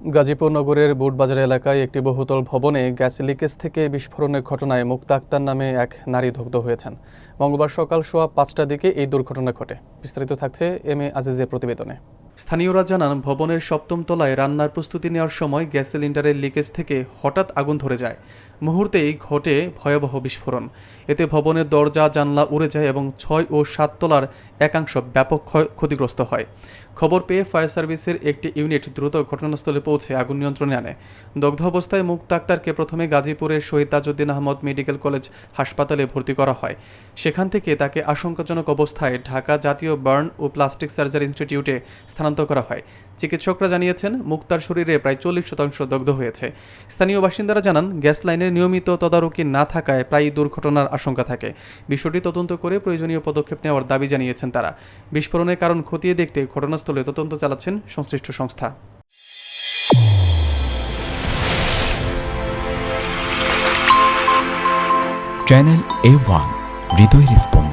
গাজীপুর নগরের বুটবাজার এলাকায় একটি বহুতল ভবনে গ্যাস লিকেজ থেকে বিস্ফোরণের ঘটনায় মুক্তা আক্তার নামে এক নারী দগ্ধ হয়েছেন। মঙ্গলবার সকাল সোয়া ৫টার দিকে এই দুর্ঘটনা ঘটে। বিস্তারিত থাকছে এম এ আজিজের প্রতিবেদনে। স্থানীয়রা জানান, ভবনের ৭ম তলায় রান্নার প্রস্তুতি নেওয়ার সময় গ্যাস সিলিন্ডারের লিকেজ থেকে হঠাৎ আগুন ধরে যায়। মুহূর্তেই ঘটে ভয়াবহ বিস্ফোরণ। এতে ভবনের দরজা জানলা উড়ে যায় এবং ৬ ও ৭ তলার একাংশ ব্যাপক ক্ষতিগ্রস্ত হয়। খবর পেয়ে ফায়ার সার্ভিসের একটি ইউনিট দ্রুত ঘটনাস্থলে পৌঁছে আগুন নিয়ন্ত্রণে আনে। দগ্ধ অবস্থায় মুক্তা আক্তারকে প্রথমে গাজীপুরের শহীদ তাজউদ্দিন আহমদ মেডিকেল কলেজ হাসপাতালে ভর্তি করা হয়। সেখান থেকে তাকে আশঙ্কাজনক অবস্থায় ঢাকা জাতীয় বার্ন ও প্লাস্টিক সার্জারি ইনস্টিটিউটে স্থানান্তর করা হয়। চিকিৎসকরা জানিয়েছেন, মুক্তার শরীরে প্রায় ৪০% দগ্ধ হয়েছে। স্থানীয় বাসিন্দারা জানান, গ্যাস লাইনের নিয়মিত তদারকি না থাকায় প্রায়ই দুর্ঘটনার আশঙ্কা থাকে। বিষয়টি তদন্ত করে প্রয়োজনীয় পদক্ষেপ নেওয়ার দাবি জানিয়েছেন তারা। বিস্ফোরণের কারণ খতিয়ে দেখতে ঘটনাস্থলে তদন্ত চালাচ্ছেন সংশ্লিষ্ট সংস্থা। চ্যানেল A1 হৃদয়ের স্পন্দন।